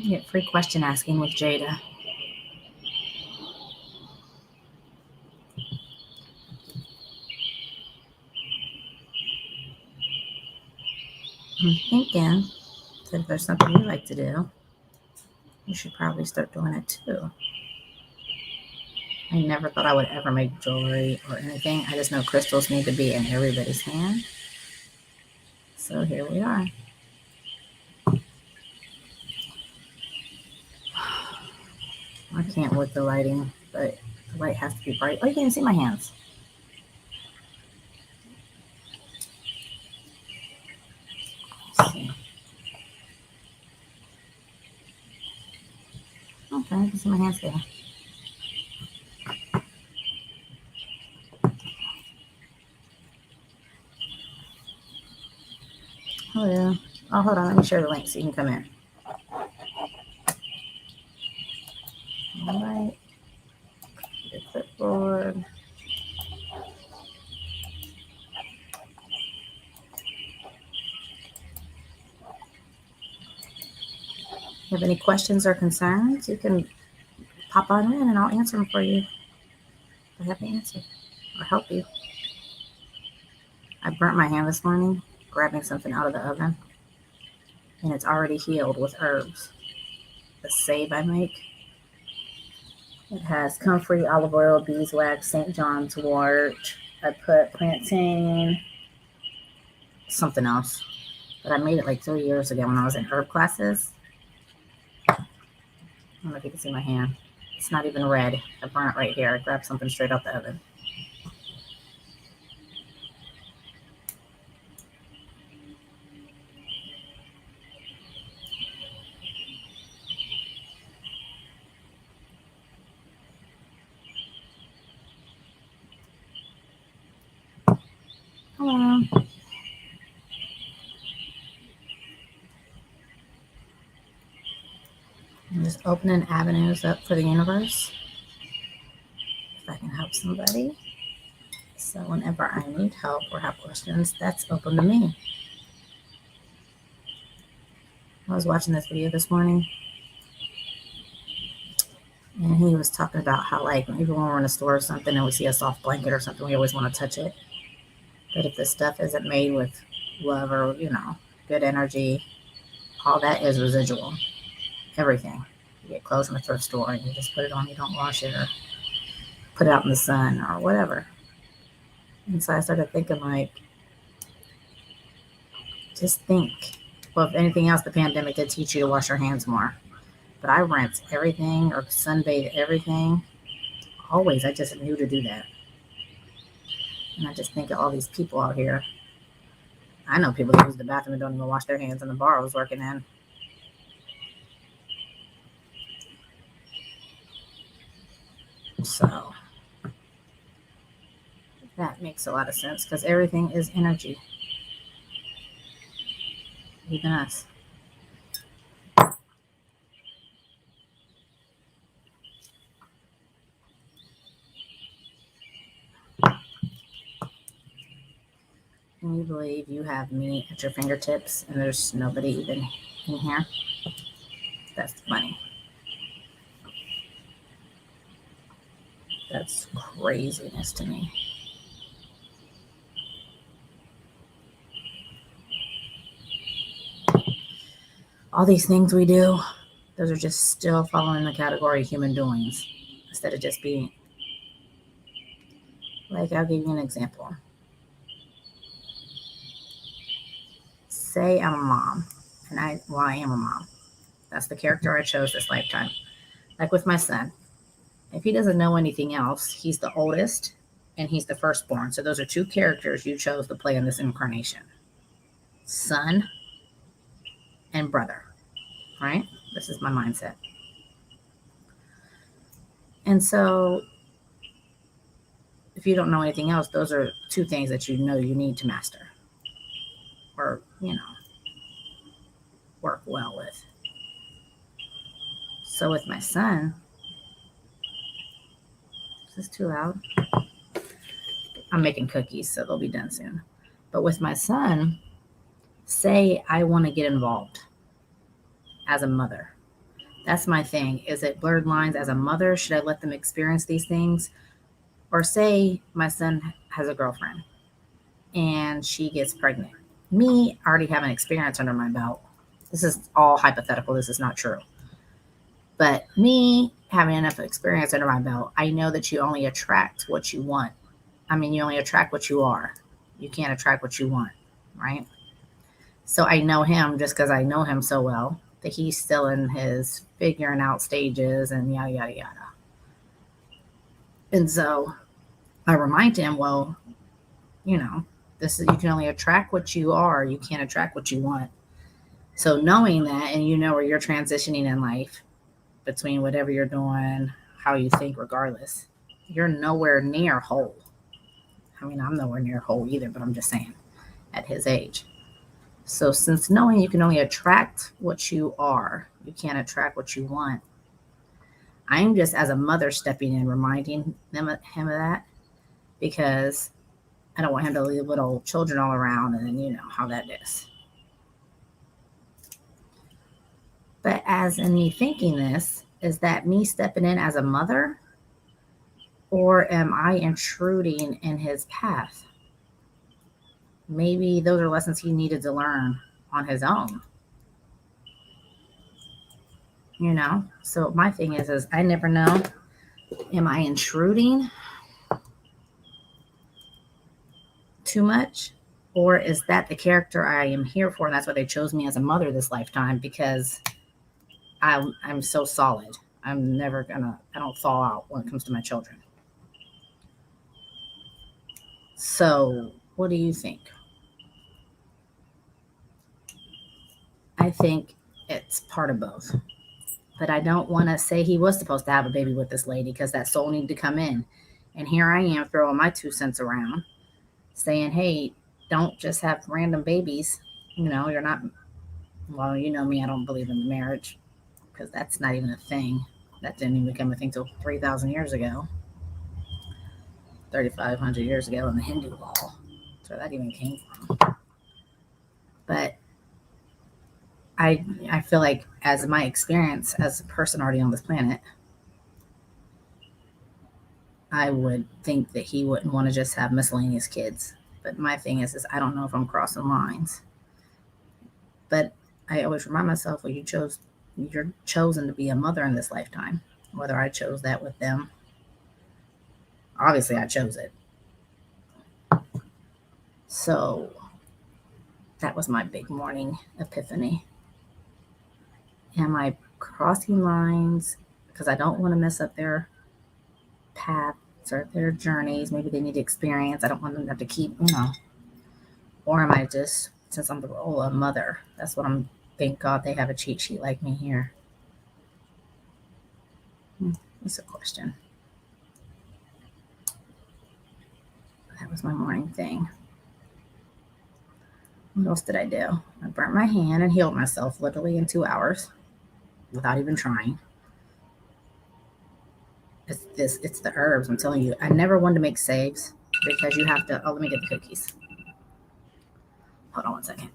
Get free question asking with Jada. I'm thinking that if there's something you like to do, you should probably start doing it too. I never thought I would ever make jewelry or anything. I just know crystals need to be in everybody's hand. So here we are. I can't with the lighting, but the light has to be bright. Oh, you can't see my hands. Let's see. Okay, I can see my hands there. Oh, yeah. Oh, hold on. Let me share the link so you can come in. All right. The clipboard. If you have any questions or concerns, you can pop on in and I'll answer them for you. I have the answer or help you. I burnt my hand this morning grabbing something out of the oven, and it's already healed with herbs. The save I make, it has comfrey, olive oil, beeswax, St. John's wort. I put plantain, something else. But I made it like 3 years ago when I was in herb classes. I don't know if you can see my hand. It's not even red. I burnt it right here. I grabbed something straight out the oven. Hello. I'm just opening avenues up for the universe. If I can help somebody. So whenever I need help or have questions, that's open to me. I was watching this video this morning, and he was talking about how, like, even when we're in a store or something and we see a soft blanket or something, we always want to touch it. But if the stuff isn't made with love or, good energy, all that is residual. Everything. You get clothes in the thrift store and you just put it on, you don't wash it or put it out in the sun or whatever. And so I started thinking, like, just think. Well, if anything else, the pandemic did teach you to wash your hands more. But I rinse everything or sunbathe everything. Always. I just knew to do that. And I just think of all these people out here. I know people that use the bathroom and don't even wash their hands in the bar I was working in. So that makes a lot of sense because everything is energy. Even us. Can you believe you have me at your fingertips and there's nobody even in here? That's funny. That's craziness to me. All these things we do, those are just still following the category of human doings instead of just being. Like, I'll give you an example. Say I'm a mom, and I am a mom. That's the character I chose this lifetime. Like with my son, if he doesn't know anything else, he's the oldest and he's the firstborn. So those are two characters you chose to play in this incarnation: son and brother, right? This is my mindset. And so if you don't know anything else, those are two things that you know you need to master or, work well with. So with my son, is this too loud? I'm making cookies, so they'll be done soon. But with my son, say I want to get involved as a mother. That's my thing. Is it blurred lines as a mother? Should I let them experience these things? Or say my son has a girlfriend and she gets pregnant. Me already have an experience under my belt. This is all hypothetical. This is not true. But me having enough experience under my belt, I know that you only attract what you want. I mean, you only attract what you are. You can't attract what you want, right? So I know him just because I know him so well that he's still in his figuring out stages and yada, yada, yada. And so I remind him, well, you know, this is, you can only attract what you are. You can't attract what you want. So knowing that, and you know where you're transitioning in life between whatever you're doing, how you think, regardless, you're nowhere near whole. I mean, I'm nowhere near whole either, but I'm just saying at his age. So since knowing you can only attract what you are, you can't attract what you want. I'm just as a mother stepping in, reminding him of that because I don't want him to leave little children all around, and then you know how that is. But as in me thinking this, is that me stepping in as a mother, or am I intruding in his path? Maybe those are lessons he needed to learn on his own. You know? So my thing is I never know. Am I intruding too much? Or is that the character I am here for? And that's why they chose me as a mother this lifetime, because I'm so solid. I don't fall out when it comes to my children. So what do you think? I think it's part of both. But I don't want to say he was supposed to have a baby with this lady because that soul needed to come in. And here I am throwing my 2 cents around saying, hey, don't just have random babies. You know, you're not, well, you know me, I don't believe in marriage because that's not even a thing. That didn't even become a thing till 3,000 years ago, 3,500 years ago in the Hindu law. That's where that even came from. But I feel like, as my experience as a person already on this planet, I would think that he wouldn't want to just have miscellaneous kids. But my thing is I don't know if I'm crossing lines. But I always remind myself, well, you're chosen to be a mother in this lifetime. Whether I chose that with them, obviously I chose it. So that was my big morning epiphany. Am I crossing lines because I don't want to mess up their paths or their journeys? Maybe they need experience. I don't want them to have to keep, Or am I just, since I'm the role of mother, that's what I'm, thank God they have a cheat sheet like me here. That's a question. That was my morning thing. What else did I do? I burnt my hand and healed myself literally in 2 hours without even trying. It's the herbs. I'm telling you, I never wanted to make saves because you have to, let me get the cookies. Hold on one second.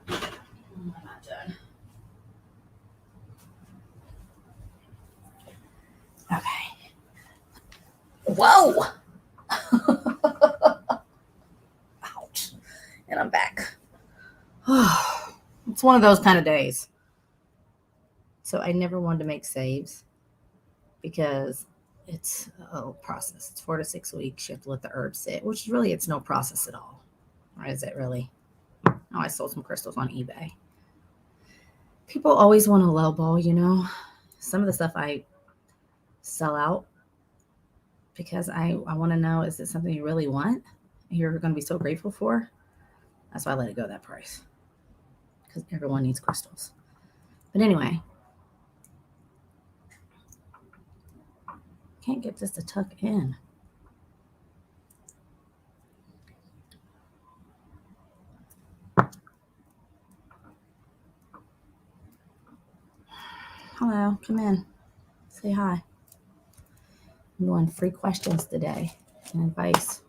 I'm not done. Okay. Whoa! Ouch. And I'm back. It's one of those kind of days. So I never wanted to make saves because it's a process. It's 4 to 6 weeks. You have to let the herbs sit, which really, it's no process at all. Or is it really? Oh, I sold some crystals on eBay. People always want to lowball, Some of the stuff I sell out because I want to know, is it something you really want? You're going to be so grateful for? That's why I let it go that price. Because everyone needs crystals. But anyway, can't get this to tuck in. Hello, come in. Say hi. I'm doing free questions today and advice.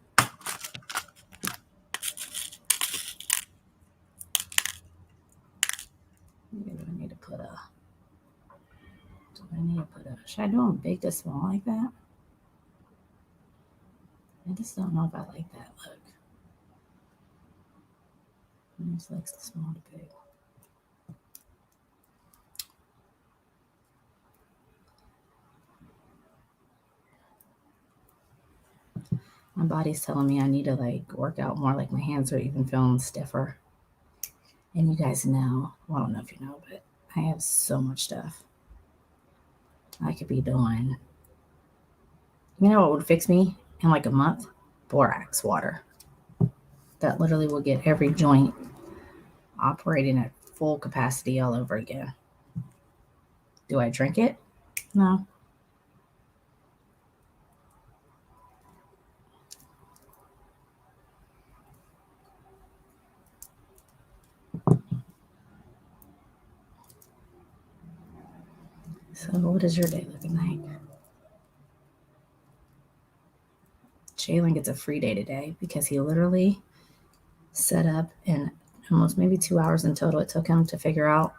Maybe I need to put a. Should I do them big to small like that? I just don't know if I like that look. I just like the small to big. My body's telling me I need to like work out more, like my hands are even feeling stiffer. And you guys know, well, I don't know if you know, but I have so much stuff I could be doing. You know what would fix me in like a month? Borax water. That literally will get every joint operating at full capacity all over again. Do I drink it? No. So what is your day looking like? Jalen gets a free day today because he literally set up in almost maybe 2 hours in total. It took him to figure out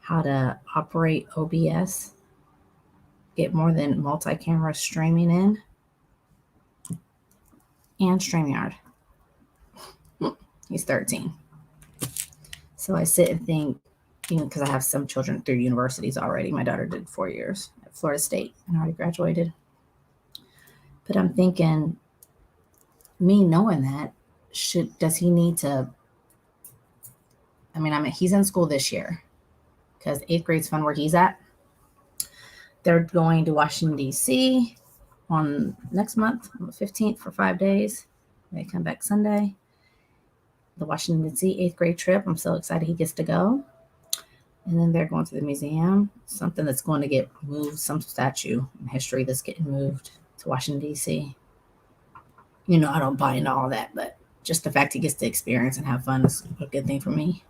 how to operate OBS, get more than multi-camera streaming in, and StreamYard. He's 13. So I sit and think, because I have some children through universities already. My daughter did 4 years at Florida State and already graduated. But I'm thinking, me knowing that, does he need to? He's in school this year because 8th grade's fun where he's at. They're going to Washington, D.C. on next month, on the 15th for 5 days. They come back Sunday. The Washington, D.C. 8th grade trip. I'm so excited he gets to go. And then they're going to the museum, something that's going to get moved, some statue in history that's getting moved to Washington, D.C. I don't buy into all that, but just the fact he gets to experience and have fun is a good thing for me.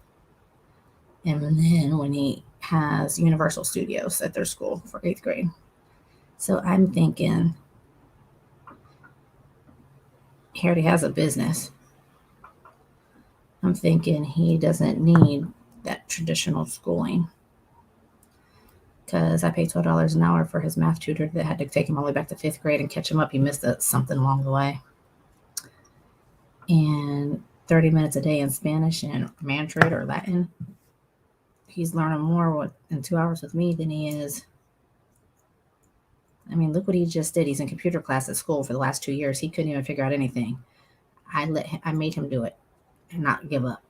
And then when he has Universal Studios at their school for 8th grade. So I'm thinking, he already has a business. I'm thinking he doesn't need that traditional schooling because I paid $12 an hour for his math tutor that had to take him all the way back to 5th grade and catch him up. He missed something along the way. And 30 minutes a day in Spanish and Mandarin or Latin. He's learning more in 2 hours with me than he is. Look what he just did. He's in computer class at school for the last 2 years. He couldn't even figure out anything. I made him do it and not give up.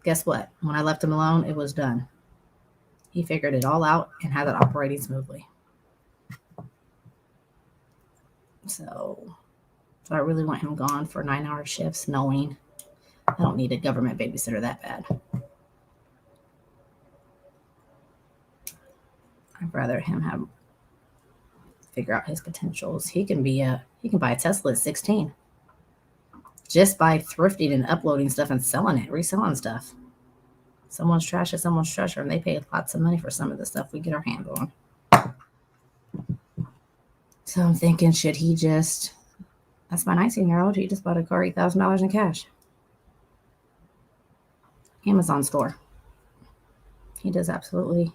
Guess what? When I left him alone, it was done. He figured it all out and had it operating smoothly. So I really want him gone for 9-hour shifts, knowing I don't need a government babysitter that bad. I'd rather him figure out his potentials. He can buy a Tesla at 16 just by thrifting and uploading stuff and selling it, reselling stuff. Someone's trash is someone's treasure, and they pay lots of money for some of the stuff we get our hand on. So I'm thinking, should he just? That's my 19-year-old. He just bought a car, $8,000 in cash. Amazon store. He does absolutely.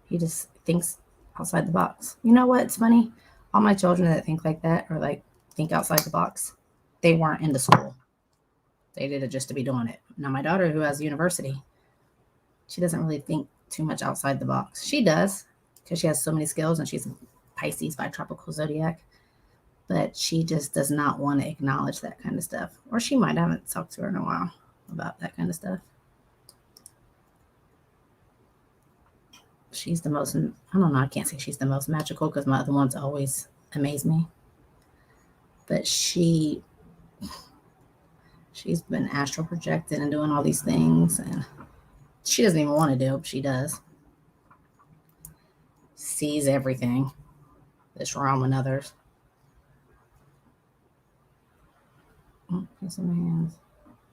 He just thinks outside the box. You know what? It's funny. All my children that think like that or like think outside the box, they weren't into school. They did it just to be doing it. Now my daughter, who has university, she doesn't really think too much outside the box. She does because she has so many skills and she's a Pisces by tropical zodiac. But she just does not want to acknowledge that kind of stuff. Or she might. I haven't talked to her in a while about that kind of stuff. She's the most, I don't know, I can't say she's the most magical because my other ones always amaze me. But she's been astral projecting and doing all these things. And she doesn't even want to do it, but she does. Sees everything. This realm and others. Here's in my hands.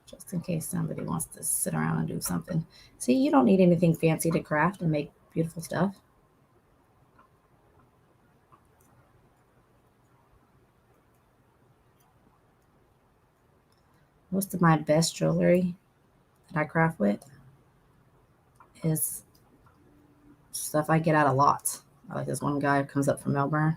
Just in case somebody wants to sit around and do something. See, you don't need anything fancy to craft and make beautiful stuff. Most of my best jewelry that I craft with is stuff I get out of lots. Like this one guy who comes up from Melbourne.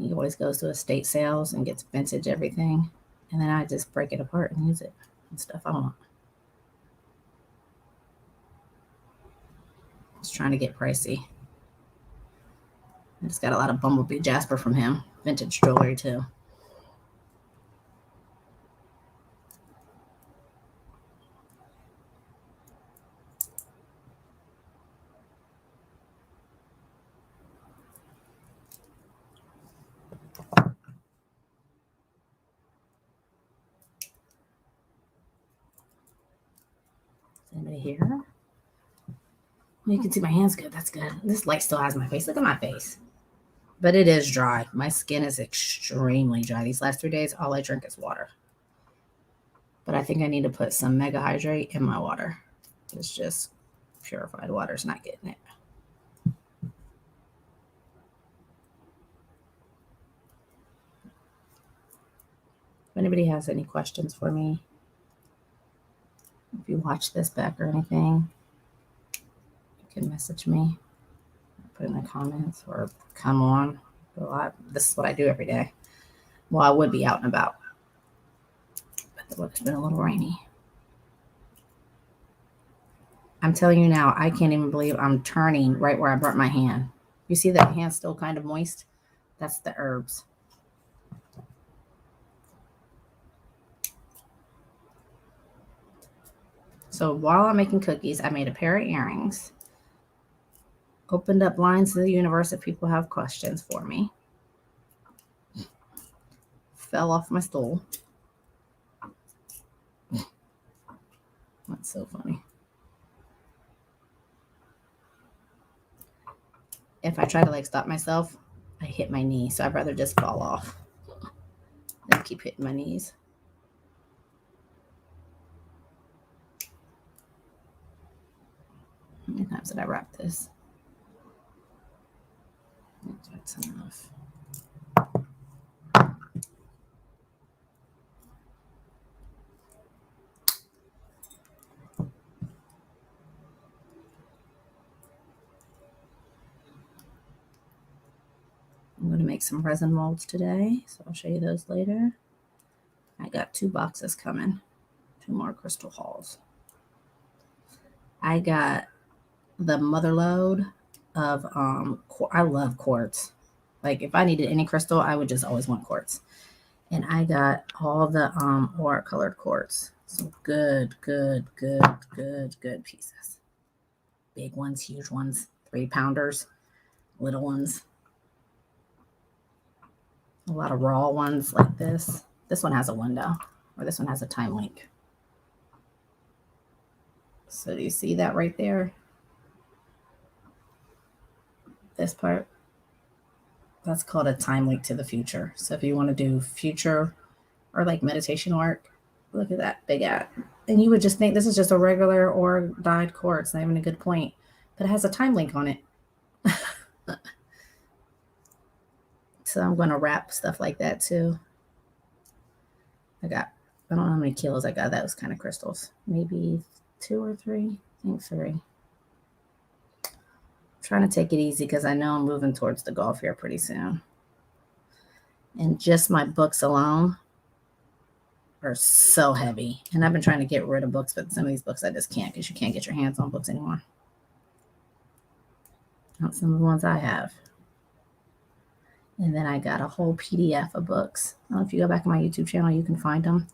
He always goes to estate sales and gets vintage everything. And then I just break it apart and use it and stuff I want. It's trying to get pricey. I just got a lot of Bumblebee Jasper from him. Vintage jewelry too. Is anybody here? You can see my hands good. That's good. This light still has my face. Look at my face. But it is dry. My skin is extremely dry. These last 3 days, all I drink is water. But I think I need to put some Mega Hydrate in my water. It's just purified water is not getting it. If anybody has any questions for me, if you watch this back or anything, you can message me, put in the comments, or come on. This is what I do every day. Well, I would be out and about, but the weather's been a little rainy. I'm telling you now, I can't even believe I'm turning right where I burnt my hand. You see that hand's still kind of moist? That's the herbs. So while I'm making cookies, I made a pair of earrings. Opened up lines to the universe if people have questions for me. Fell off my stool. That's so funny. If I try to stop myself, I hit my knee. So I'd rather just fall off than keep hitting my knees. How many times did I wrap this? That's enough. I'm going to make some resin molds today, so I'll show you those later. I got 2 boxes coming, 2 more crystal halls. I got the mother load of, I love quartz. Like if I needed any crystal, I would just always want quartz. And I got all the aura colored quartz. Some good pieces. Big ones, huge ones, 3-pounders, little ones. A lot of raw ones like this. This one has a window, or this one has a time link. So do you see that right there? This part, that's called a time link to the future. So if you want to do future or meditation work, look at that big ad. And you would just think this is just a regular or dyed quartz, not even a good point, but it has a time link on it. So I'm going to wrap stuff like that too. I don't know how many kilos I got. That was kind of crystals. Maybe 2 or 3. I think 3. I'm trying to take it easy because I know I'm moving towards the Gulf here pretty soon. And just my books alone are so heavy. And I've been trying to get rid of books, but some of these books I just can't because you can't get your hands on books anymore. Not some of the ones I have. And then I got a whole PDF of books. If you go back on my YouTube channel, you can find them.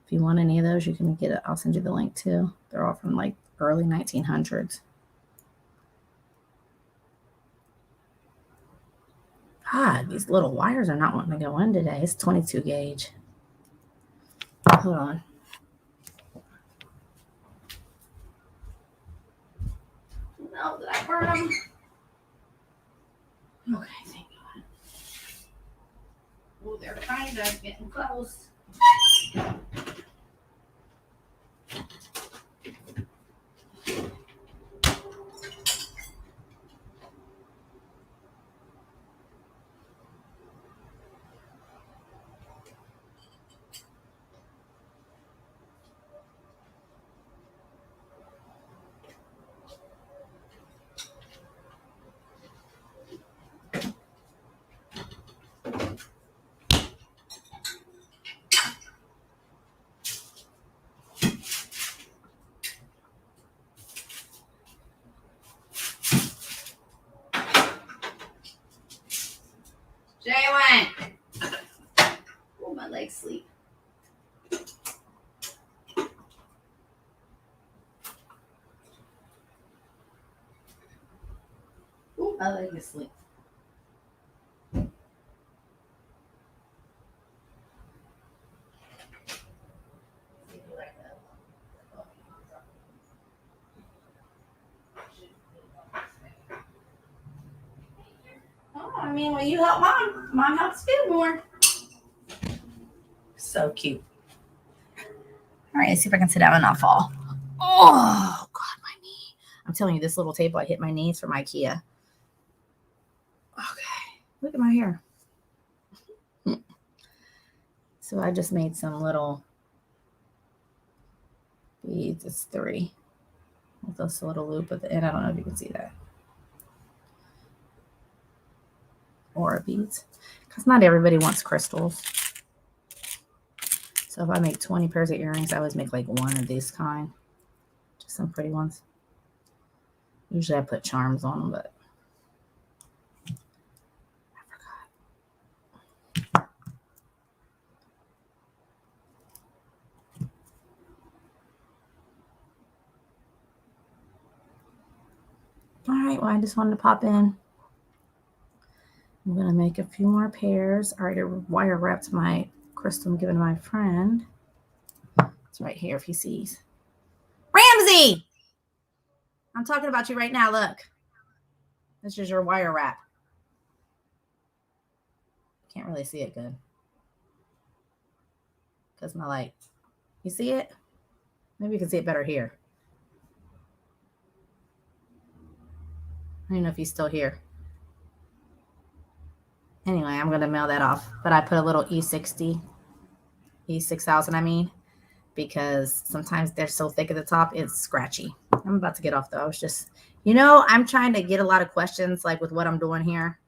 If you want any of those, you can get it. I'll send you the link too. They're all from early 1900s. God, these little wires are not wanting to go in today. It's 22 gauge. Hold on. No, did I burn them? Okay, thank God. Oh, they're kind of getting close. Jalen! Oh, my legs sleep. Oh, my leg is asleep. Oh, I mean, when you help mom helps you more. So cute. All right, let's see if I can sit down and not fall. Oh, God, my knee. I'm telling you, this little table, I hit my knees from IKEA. Okay, look at my hair. So I just made some little beads. It's 3 with this little loop at the end. I don't know if you can see that. Aura beads, because not everybody wants crystals. So if I make 20 pairs of earrings, I always make like 1 of these kind. Just some pretty ones. Usually I put charms on them, but I forgot. All right, well, I just wanted to pop in. I'm going to make a few more pairs. I already wire wrapped my crystal I'm giving to my friend. It's right here if he sees. Ramsey! I'm talking about you right now. Look. This is your wire wrap. Can't really see it good. Because my light. You see it? Maybe you can see it better here. I don't know if he's still here. Anyway, I'm going to mail that off. But I put a little E60. E6000, I mean. Because sometimes they're so thick at the top, it's scratchy. I'm about to get off though. I was just, I'm trying to get a lot of questions like with what I'm doing here.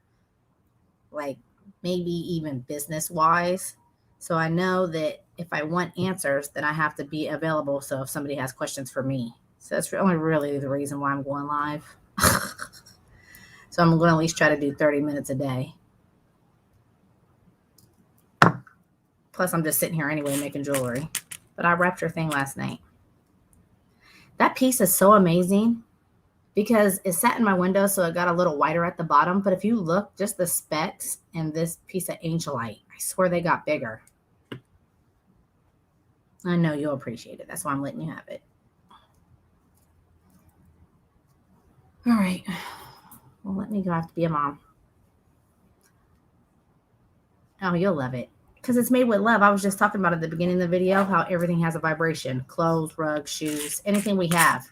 Like maybe even business wise. So I know that if I want answers, then I have to be available. So if somebody has questions for me. So that's only really the reason why I'm going live. So I'm going to at least try to do 30 minutes a day. Plus I'm just sitting here anyway making jewelry. But I wrapped your thing last night. That piece is so amazing because it sat in my window, so it got a little whiter at the bottom. But if you look, just the specks and this piece of angelite, I swear they got bigger. I know you'll appreciate it. That's why I'm letting you have it. All right. Well, let me go. I have to be a mom. Oh, you'll love it. Because it's made with love. I was just talking about at the beginning of the video how everything has a vibration. Clothes, rugs, shoes, anything we have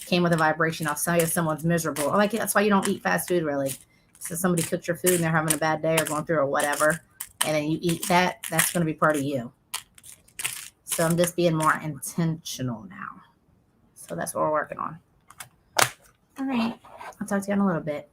came with a vibration. I'll tell you if someone's miserable. Like that's why you don't eat fast food really. So somebody cooked your food and they're having a bad day or going through or whatever, and then you eat that, that's going to be part of you. So I'm just being more intentional now. So that's what we're working on. All right. I'll talk to you in a little bit.